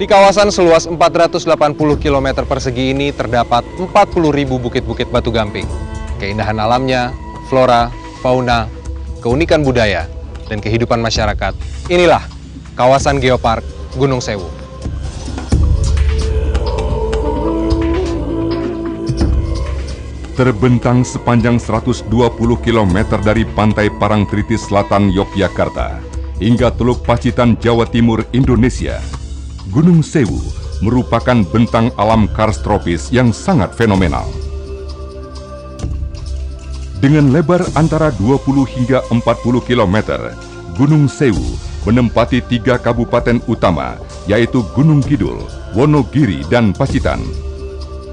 Di kawasan seluas 480 km persegi ini terdapat 40.000 bukit-bukit batu gamping. Keindahan alamnya, flora, fauna, keunikan budaya, dan kehidupan masyarakat. Inilah kawasan Geopark Gunung Sewu. Terbentang sepanjang 120 km dari pantai Parangtritis Selatan Yogyakarta hingga Teluk Pacitan, Jawa Timur, Indonesia, Gunung Sewu merupakan bentang alam kars tropis yang sangat fenomenal. Dengan lebar antara 20 hingga 40 km, Gunung Sewu menempati 3 kabupaten utama, yaitu Gunung Kidul, Wonogiri, dan Pacitan.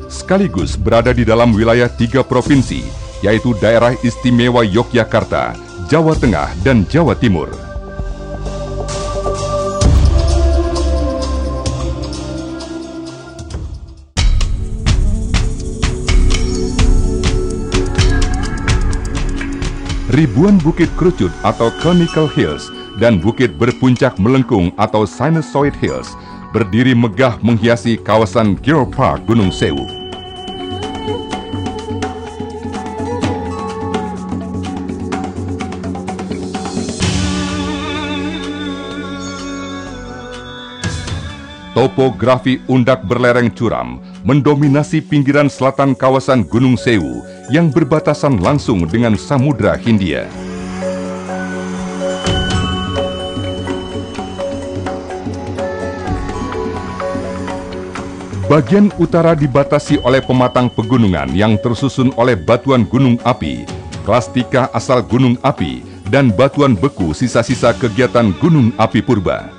Sekaligus berada di dalam wilayah 3 provinsi, yaitu Daerah Istimewa Yogyakarta, Jawa Tengah, dan Jawa Timur. Ribuan bukit kerucut atau conical hills dan bukit berpuncak melengkung atau sinusoid hills berdiri megah menghiasi kawasan Geopark Gunung Sewu. Topografi undak berlereng curam mendominasi pinggiran selatan kawasan Gunung Sewu yang berbatasan langsung dengan Samudra Hindia. Bagian utara dibatasi oleh pematang pegunungan yang tersusun oleh batuan gunung api, klastika asal gunung api, dan batuan beku sisa-sisa kegiatan gunung api purba.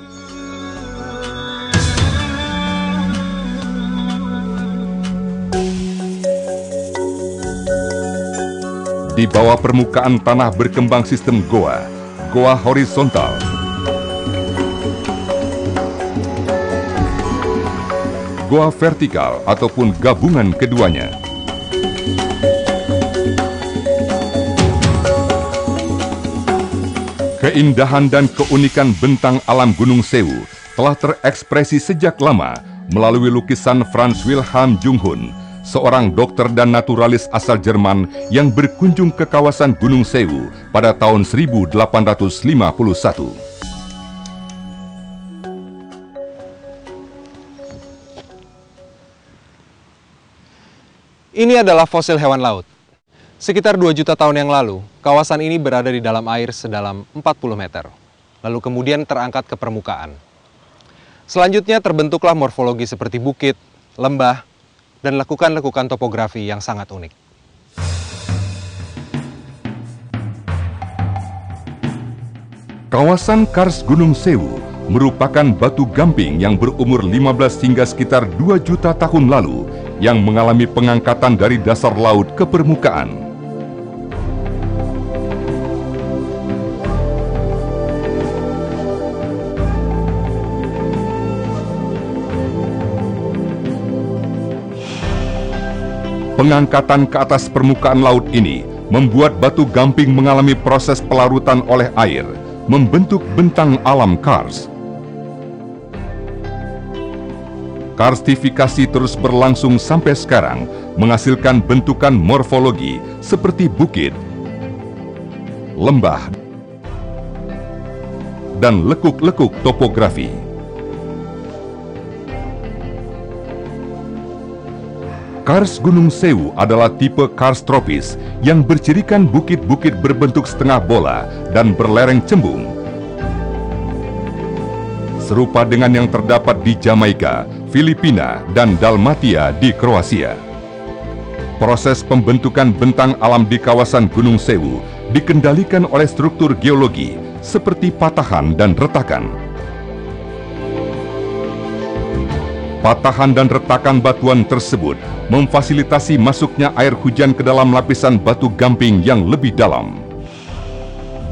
Di bawah permukaan tanah berkembang sistem goa, goa horizontal, goa vertikal ataupun gabungan keduanya. Keindahan dan keunikan bentang alam Gunung Sewu telah terekspresi sejak lama melalui lukisan Franz Wilhelm Junghun, seorang dokter dan naturalis asal Jerman yang berkunjung ke kawasan Gunung Sewu pada tahun 1851. Ini adalah fosil hewan laut. Sekitar 2 juta tahun yang lalu, kawasan ini berada di dalam air sedalam 40 meter. Lalu kemudian terangkat ke permukaan. Selanjutnya terbentuklah morfologi seperti bukit, lembah, dan lekukan-lekukan topografi yang sangat unik. Kawasan kars Gunung Sewu merupakan batu gamping yang berumur 15 hingga sekitar 2 juta tahun lalu yang mengalami pengangkatan dari dasar laut ke permukaan. Pengangkatan ke atas permukaan laut ini membuat batu gamping mengalami proses pelarutan oleh air, membentuk bentang alam kars. Karstifikasi terus berlangsung sampai sekarang, menghasilkan bentukan morfologi seperti bukit, lembah, dan lekuk-lekuk topografi. Kars Gunung Sewu adalah tipe kars tropis yang bercirikan bukit-bukit berbentuk setengah bola dan berlereng cembung. Serupa dengan yang terdapat di Jamaika, Filipina, dan Dalmatia di Kroasia. Proses pembentukan bentang alam di kawasan Gunung Sewu dikendalikan oleh struktur geologi seperti patahan dan retakan. Patahan dan retakan batuan tersebut memfasilitasi masuknya air hujan ke dalam lapisan batu gamping yang lebih dalam.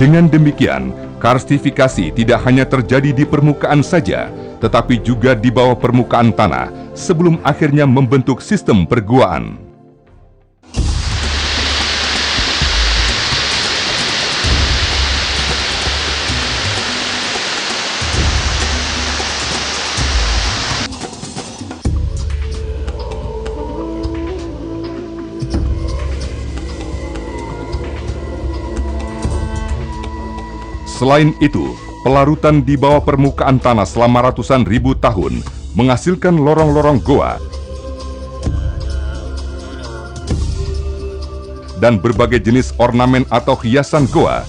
Dengan demikian, karstifikasi tidak hanya terjadi di permukaan saja, tetapi juga di bawah permukaan tanah sebelum akhirnya membentuk sistem perguaan. Selain itu, pelarutan di bawah permukaan tanah selama ratusan ribu tahun menghasilkan lorong-lorong goa dan berbagai jenis ornamen atau hiasan goa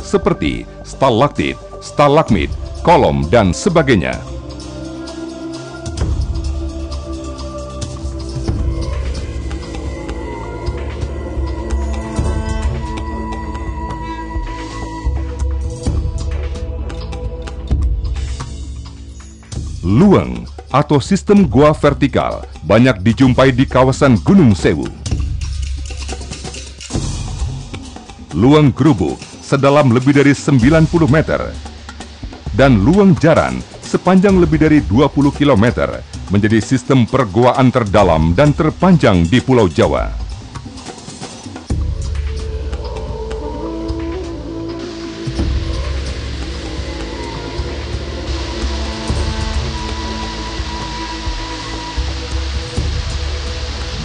seperti stalaktit, stalagmit, kolom, dan sebagainya. Luang atau sistem gua vertikal banyak dijumpai di kawasan Gunung Sewu. Luang Grubuk sedalam lebih dari 90 meter dan Luang Jaran sepanjang lebih dari 20 km menjadi sistem perguaan terdalam dan terpanjang di Pulau Jawa.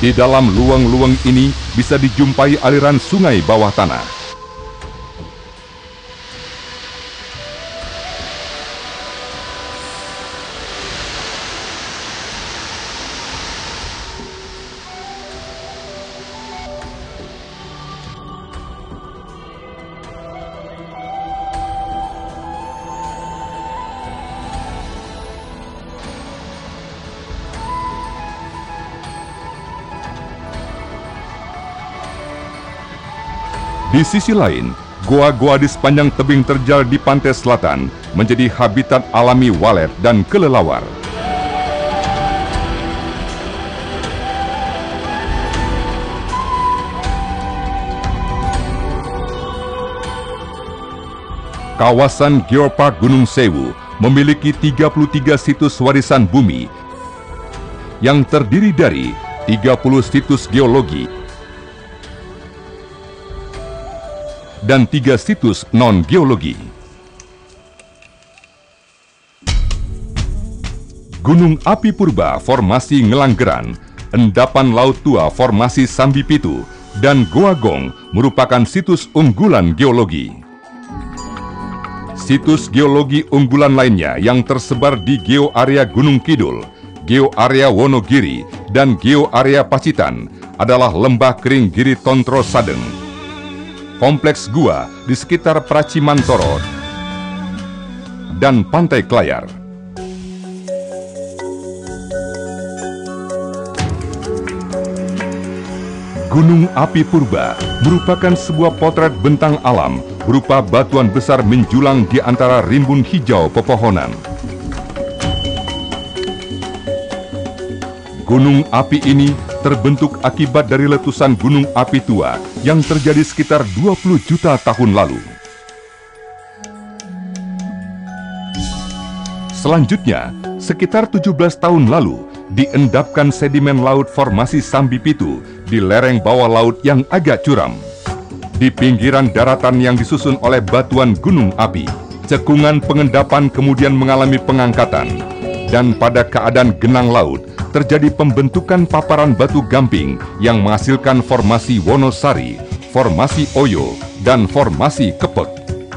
Di dalam luang-luang ini bisa dijumpai aliran sungai bawah tanah. Di sisi lain, goa-goa di sepanjang tebing terjal di pantai selatan menjadi habitat alami walet dan kelelawar. Kawasan Geopark Gunung Sewu memiliki 33 situs warisan bumi yang terdiri dari 30 situs geologi dan 3 situs non-geologi. Gunung Api Purba Formasi Ngelanggeran, Endapan Laut Tua Formasi Sambipitu, dan Goa Gong merupakan situs unggulan geologi. Situs geologi unggulan lainnya yang tersebar di Geo Area Gunung Kidul, Geo Area Wonogiri, dan Geo Area Pacitan adalah Lembah Kering Giri Tontro Sadeng, kompleks gua di sekitar Pracimantoro, dan Pantai Klayar. Gunung Api Purba merupakan sebuah potret bentang alam berupa batuan besar menjulang di antara rimbun hijau pepohonan. Gunung api ini terbentuk akibat dari letusan gunung api tua yang terjadi sekitar 20 juta tahun lalu. Selanjutnya, sekitar 17 tahun lalu, diendapkan sedimen laut formasi Sambipitu di lereng bawah laut yang agak curam. Di pinggiran daratan yang disusun oleh batuan gunung api, cekungan pengendapan kemudian mengalami pengangkatan, dan pada keadaan genang laut, terjadi pembentukan paparan batu gamping yang menghasilkan formasi Wonosari, formasi Oyo, dan formasi Kepek.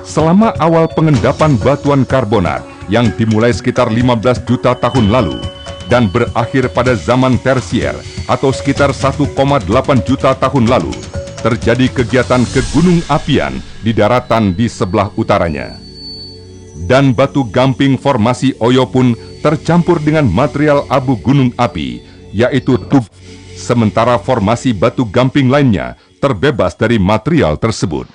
Selama awal pengendapan batuan karbonat yang dimulai sekitar 15 juta tahun lalu dan berakhir pada zaman tersier atau sekitar 1,8 juta tahun lalu, terjadi kegiatan kegunung apian di daratan di sebelah utaranya. Dan batu gamping formasi Oyo pun tercampur dengan material abu gunung api, yaitu tub, sementara formasi batu gamping lainnya terbebas dari material tersebut.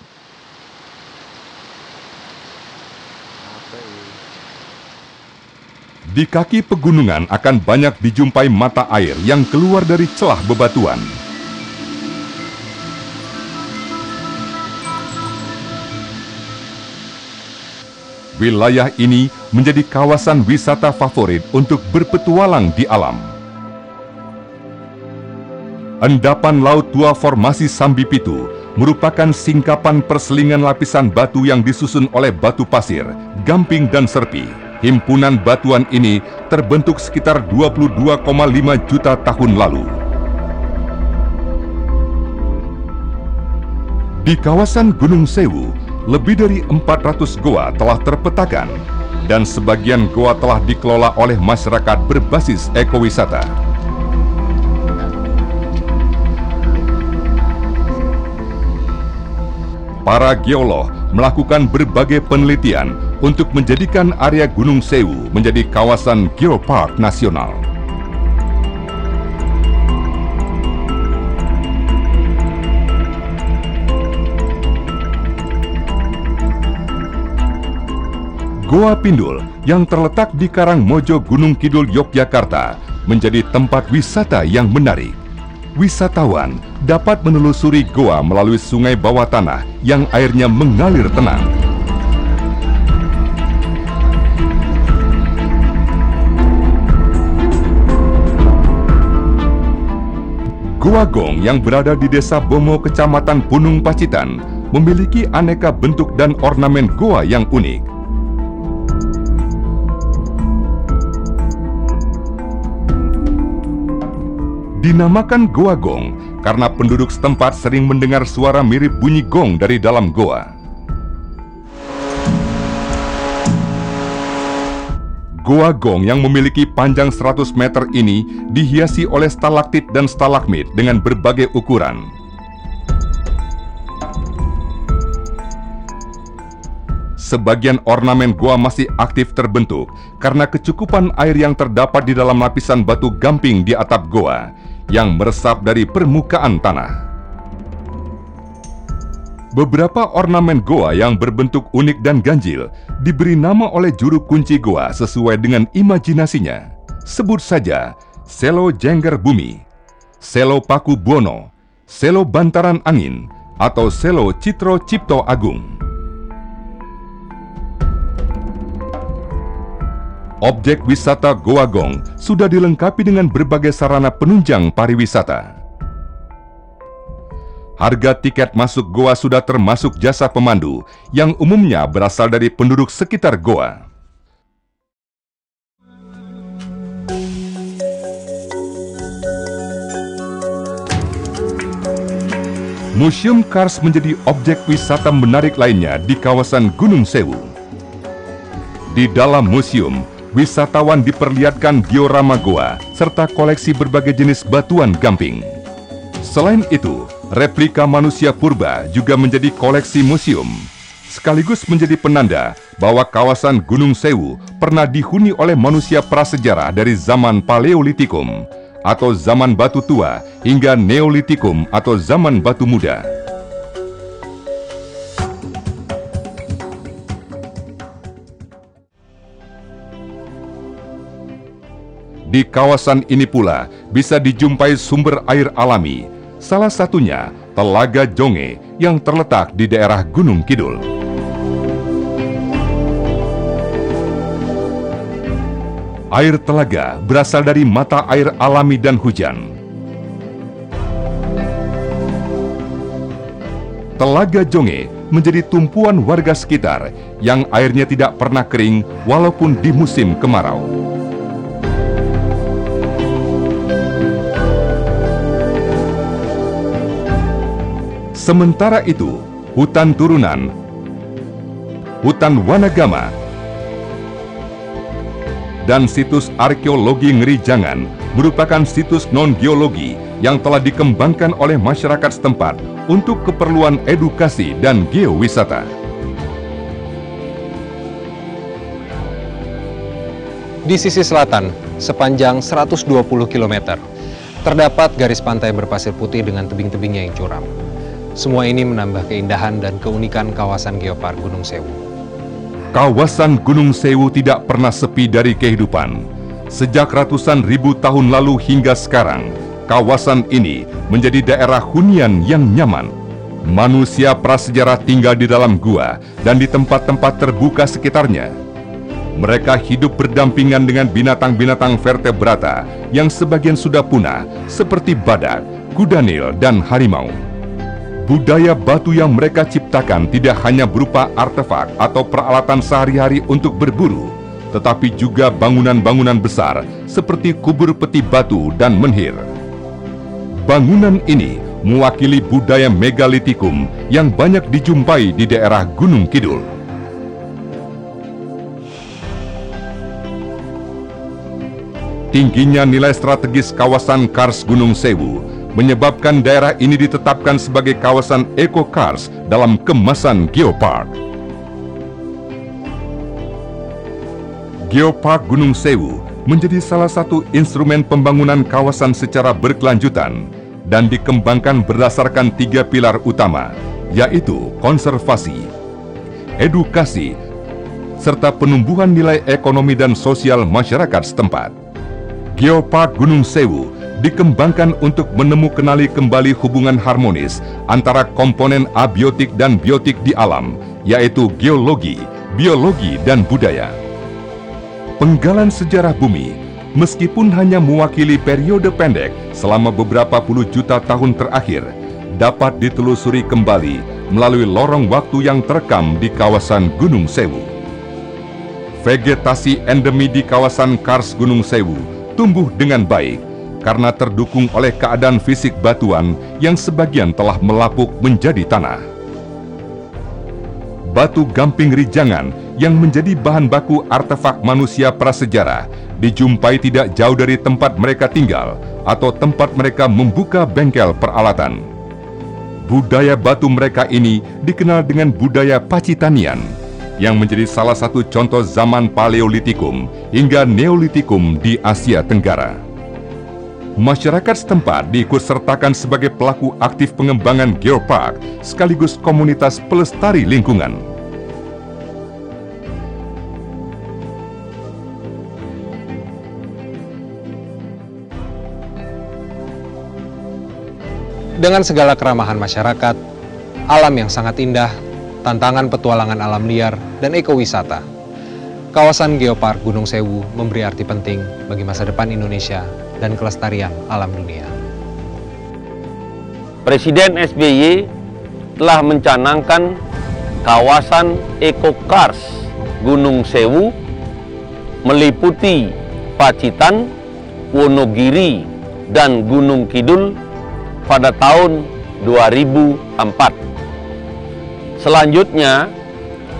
Di kaki pegunungan akan banyak dijumpai mata air yang keluar dari celah bebatuan. Wilayah ini menjadi kawasan wisata favorit untuk berpetualang di alam. Endapan Laut Tua Formasi Sambipitu merupakan singkapan perselingan lapisan batu yang disusun oleh batu pasir, gamping, dan serpi. Himpunan batuan ini terbentuk sekitar 22,5 juta tahun lalu. Di kawasan Gunung Sewu, lebih dari 400 goa telah terpetakan dan sebagian goa telah dikelola oleh masyarakat berbasis ekowisata. Para geolog melakukan berbagai penelitian untuk menjadikan area Gunung Sewu menjadi kawasan geopark nasional. Goa Pindul yang terletak di Karangmojo Gunung Kidul, Yogyakarta menjadi tempat wisata yang menarik. Wisatawan dapat menelusuri goa melalui sungai bawah tanah yang airnya mengalir tenang. Goa Gong yang berada di Desa Bomo, Kecamatan Punung Pacitan, memiliki aneka bentuk dan ornamen goa yang unik. Dinamakan Goa Gong karena penduduk setempat sering mendengar suara mirip bunyi gong dari dalam goa. Goa Gong yang memiliki panjang 100 meter ini dihiasi oleh stalaktit dan stalagmit dengan berbagai ukuran. Sebagian ornamen goa masih aktif terbentuk karena kecukupan air yang terdapat di dalam lapisan batu gamping di atap goa yang meresap dari permukaan tanah. Beberapa ornamen goa yang berbentuk unik dan ganjil diberi nama oleh juru kunci goa sesuai dengan imajinasinya. Sebut saja Selo Jengger Bumi, Selo Paku Buwono, Selo Bantaran Angin, atau Selo Citro Cipto Agung. Objek wisata Goa Gong sudah dilengkapi dengan berbagai sarana penunjang pariwisata. Harga tiket masuk goa sudah termasuk jasa pemandu yang umumnya berasal dari penduduk sekitar goa. Museum Kars menjadi objek wisata menarik lainnya di kawasan Gunung Sewu. Di dalam museum, wisatawan diperlihatkan diorama goa serta koleksi berbagai jenis batuan gamping. Selain itu, replika manusia purba juga menjadi koleksi museum, sekaligus menjadi penanda bahwa kawasan Gunung Sewu pernah dihuni oleh manusia prasejarah dari zaman Paleolitikum atau zaman batu tua hingga Neolitikum atau zaman batu muda. Di kawasan ini pula bisa dijumpai sumber air alami, salah satunya Telaga Jonge yang terletak di daerah Gunung Kidul. Air telaga berasal dari mata air alami dan hujan. Telaga Jonge menjadi tumpuan warga sekitar yang airnya tidak pernah kering walaupun di musim kemarau. Sementara itu, hutan turunan, hutan Wanagama, dan situs arkeologi Ngerijangan merupakan situs non-geologi yang telah dikembangkan oleh masyarakat setempat untuk keperluan edukasi dan geowisata. Di sisi selatan, sepanjang 120 km, terdapat garis pantai berpasir putih dengan tebing-tebingnya yang curam. Semua ini menambah keindahan dan keunikan kawasan geopark Gunung Sewu. Kawasan Gunung Sewu tidak pernah sepi dari kehidupan. Sejak ratusan ribu tahun lalu hingga sekarang, kawasan ini menjadi daerah hunian yang nyaman. Manusia prasejarah tinggal di dalam gua dan di tempat-tempat terbuka sekitarnya. Mereka hidup berdampingan dengan binatang-binatang vertebrata yang sebagian sudah punah, seperti badak, kuda nil, dan harimau. Budaya batu yang mereka ciptakan tidak hanya berupa artefak atau peralatan sehari-hari untuk berburu, tetapi juga bangunan-bangunan besar seperti kubur peti batu dan menhir. Bangunan ini mewakili budaya megalitikum yang banyak dijumpai di daerah Gunung Kidul. Tingginya nilai strategis kawasan Kars Gunung Sewu menyebabkan daerah ini ditetapkan sebagai kawasan Eko Kars dalam kemasan Geopark. Geopark Gunung Sewu menjadi salah satu instrumen pembangunan kawasan secara berkelanjutan dan dikembangkan berdasarkan 3 pilar utama, yaitu konservasi, edukasi, serta penumbuhan nilai ekonomi dan sosial masyarakat setempat. Geopark Gunung Sewu dikembangkan untuk menemukanali kembali hubungan harmonis antara komponen abiotik dan biotik di alam, yaitu geologi, biologi, dan budaya. Penggalan sejarah bumi, meskipun hanya mewakili periode pendek selama beberapa puluh juta tahun terakhir, dapat ditelusuri kembali melalui lorong waktu yang terekam di kawasan Gunung Sewu. Vegetasi endemi di kawasan Kars Gunung Sewu tumbuh dengan baik karena terdukung oleh keadaan fisik batuan yang sebagian telah melapuk menjadi tanah. Batu gamping rijangan yang menjadi bahan baku artefak manusia prasejarah dijumpai tidak jauh dari tempat mereka tinggal atau tempat mereka membuka bengkel peralatan. Budaya batu mereka ini dikenal dengan budaya Pacitanian, yang menjadi salah satu contoh zaman Paleolitikum hingga Neolitikum di Asia Tenggara. Masyarakat setempat diikutsertakan sebagai pelaku aktif pengembangan geopark sekaligus komunitas pelestari lingkungan. Dengan segala keramahan masyarakat, alam yang sangat indah, tantangan petualangan alam liar, dan ekowisata, kawasan Geopark Gunung Sewu memberi arti penting bagi masa depan Indonesia dan kelestarian alam dunia. Presiden SBY telah mencanangkan kawasan Eko Kars Gunung Sewu meliputi Pacitan, Wonogiri, dan Gunung Kidul pada tahun 2004. Selanjutnya,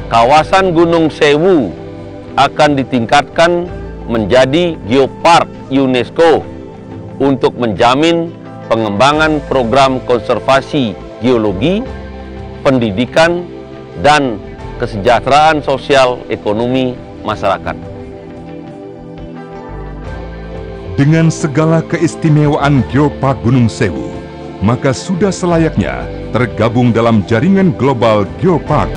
kawasan Gunung Sewu akan ditingkatkan menjadi Geopark UNESCO untuk menjamin pengembangan program konservasi geologi, pendidikan, dan kesejahteraan sosial ekonomi masyarakat. Dengan segala keistimewaan Geopark Gunung Sewu, maka sudah selayaknya tergabung dalam jaringan global Geopark.